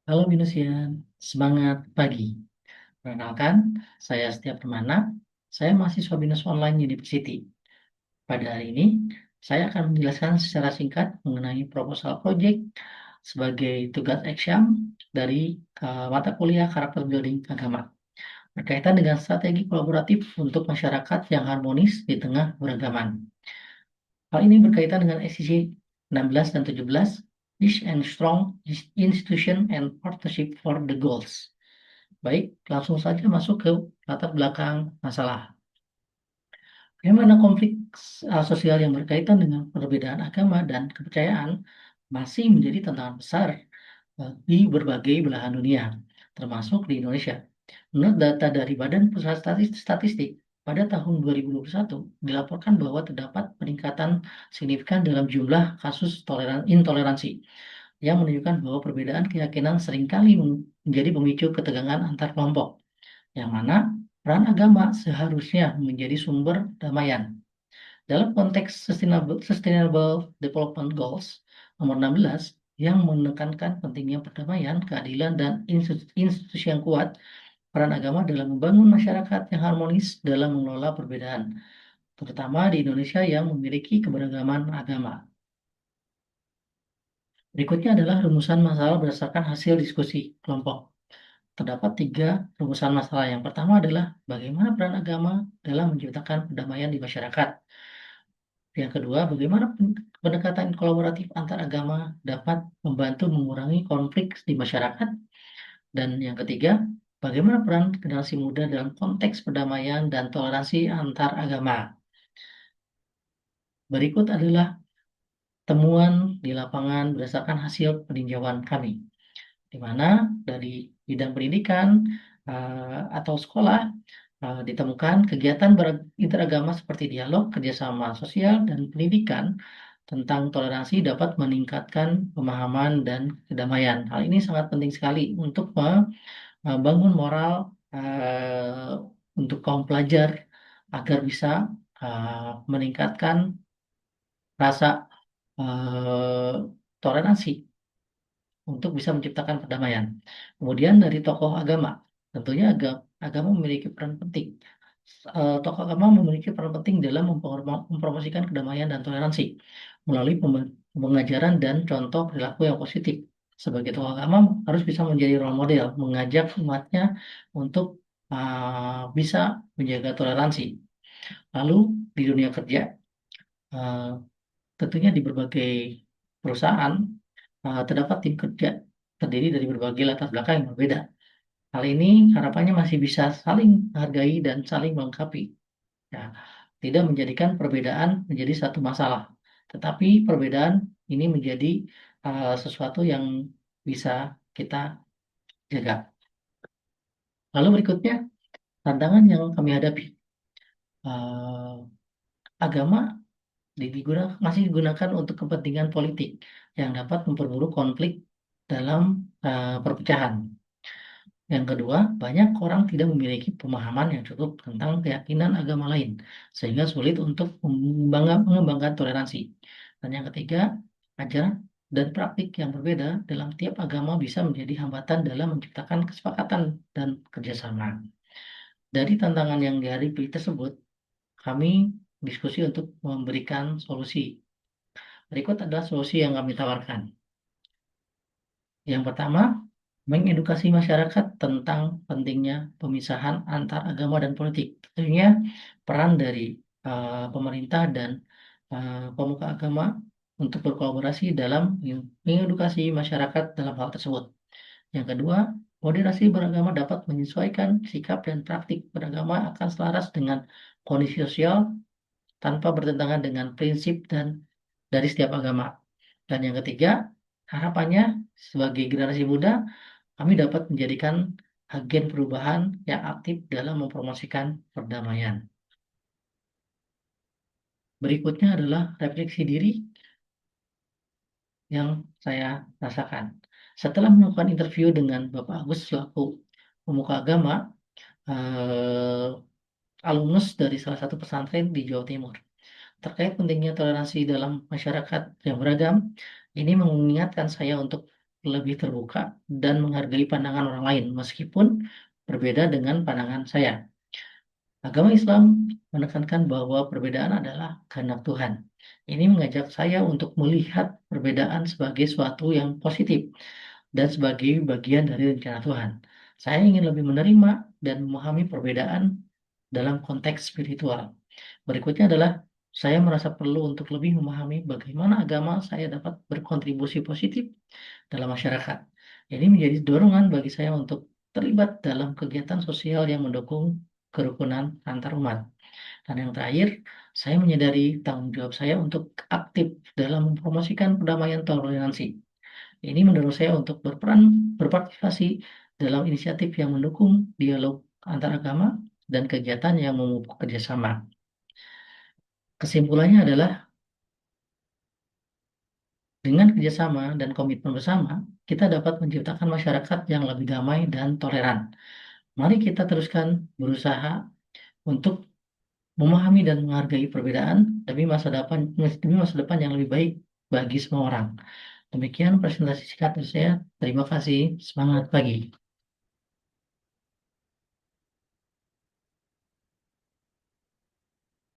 Halo Minusian, semangat pagi. Perkenalkan, saya Setia Permana, saya mahasiswa Binus Online University. Pada hari ini, saya akan menjelaskan secara singkat mengenai proposal project sebagai tugas exam dari mata kuliah karakter building agama, berkaitan dengan strategi kolaboratif untuk masyarakat yang harmonis di tengah beragaman. Hal ini berkaitan dengan SCC 16 dan 17, Rich and Strong Institution and Partnership for the Goals. Baik, langsung saja masuk ke latar belakang masalah. Bagaimana konflik sosial yang berkaitan dengan perbedaan agama dan kepercayaan masih menjadi tantangan besar di berbagai belahan dunia, termasuk di Indonesia. Menurut data dari Badan Pusat Statistik, pada tahun 2021 dilaporkan bahwa terdapat peningkatan signifikan dalam jumlah kasus intoleransi yang menunjukkan bahwa perbedaan keyakinan seringkali menjadi pemicu ketegangan antar kelompok, yang mana peran agama seharusnya menjadi sumber damaian. Dalam konteks Sustainable Development Goals nomor 16 yang menekankan pentingnya perdamaian, keadilan, dan institusi yang kuat, peran agama dalam membangun masyarakat yang harmonis dalam mengelola perbedaan, terutama di Indonesia yang memiliki keberagaman agama. Berikutnya adalah rumusan masalah berdasarkan hasil diskusi kelompok. Terdapat tiga rumusan masalah. Yang pertama adalah bagaimana peran agama dalam menciptakan perdamaian di masyarakat. Yang kedua, bagaimana pendekatan kolaboratif antar agama dapat membantu mengurangi konflik di masyarakat. Dan yang ketiga, bagaimana peran generasi muda dalam konteks perdamaian dan toleransi antar agama. Berikut adalah temuan di lapangan berdasarkan hasil peninjauan kami, di mana dari bidang pendidikan atau sekolah ditemukan kegiatan interagama seperti dialog, kerjasama sosial, dan pendidikan tentang toleransi dapat meningkatkan pemahaman dan kedamaian. Hal ini sangat penting sekali untuk membangun moral untuk kaum pelajar agar bisa meningkatkan rasa toleransi untuk bisa menciptakan perdamaian. Kemudian dari tokoh agama, tentunya agama memiliki peran penting. Tokoh agama memiliki peran penting dalam mempromosikan kedamaian dan toleransi melalui pengajaran dan contoh perilaku yang positif. Sebagai tokoh agama harus bisa menjadi role model, mengajak umatnya untuk bisa menjaga toleransi. Lalu di dunia kerja, uh, tentunya di berbagai perusahaan terdapat tim kerja terdiri dari berbagai latar belakang yang berbeda. Hal ini harapannya masih bisa saling menghargai dan saling melengkapi. Ya, tidak menjadikan perbedaan menjadi satu masalah, tetapi perbedaan ini menjadi sesuatu yang bisa kita jaga. Lalu berikutnya, tantangan yang kami hadapi. Eh, Agama masih digunakan untuk kepentingan politik yang dapat memperburuk konflik dalam perpecahan. Yang kedua, banyak orang tidak memiliki pemahaman yang cukup tentang keyakinan agama lain, sehingga sulit untuk mengembangkan toleransi. Dan yang ketiga, ajaran dan praktik yang berbeda dalam tiap agama bisa menjadi hambatan dalam menciptakan kesepakatan dan kerjasama. Dari tantangan yang dihadapi tersebut, kami diskusi untuk memberikan solusi. Berikut adalah solusi yang kami tawarkan. Yang pertama, mengedukasi masyarakat tentang pentingnya pemisahan antar agama dan politik. Tentunya peran dari pemerintah dan pemuka agama untuk berkolaborasi dalam mengedukasi masyarakat dalam hal tersebut. Yang kedua, moderasi beragama dapat menyesuaikan sikap dan praktik beragama akan selaras dengan kondisi sosial tanpa bertentangan dengan prinsip dan dari setiap agama. Dan yang ketiga, harapannya sebagai generasi muda, kami dapat menjadikan agen perubahan yang aktif dalam mempromosikan perdamaian. Berikutnya adalah refleksi diri yang saya rasakan. Setelah melakukan interview dengan Bapak Agus selaku pemuka agama, eh, alumnus dari salah satu pesantren di Jawa Timur, terkait pentingnya toleransi dalam masyarakat yang beragam, ini mengingatkan saya untuk lebih terbuka dan menghargai pandangan orang lain meskipun berbeda dengan pandangan saya. Agama Islam menekankan bahwa perbedaan adalah kehendak Tuhan. Ini mengajak saya untuk melihat perbedaan sebagai suatu yang positif dan sebagai bagian dari rencana Tuhan. Saya ingin lebih menerima dan memahami perbedaan dalam konteks spiritual. Berikutnya adalah saya merasa perlu untuk lebih memahami bagaimana agama saya dapat berkontribusi positif dalam masyarakat. Ini menjadi dorongan bagi saya untuk terlibat dalam kegiatan sosial yang mendukung kerukunan antar umat. Dan yang terakhir, saya menyadari tanggung jawab saya untuk aktif dalam mempromosikan perdamaian toleransi. Ini mendorong saya untuk berpartisipasi dalam inisiatif yang mendukung dialog antar agama dan kegiatan yang memupuk kerjasama. Kesimpulannya adalah dengan kerjasama dan komitmen bersama, kita dapat menciptakan masyarakat yang lebih damai dan toleran. Mari kita teruskan berusaha untuk memahami dan menghargai perbedaan demi masa depan yang lebih baik bagi semua orang. Demikian presentasi singkat dari saya. Terima kasih. Semangat pagi.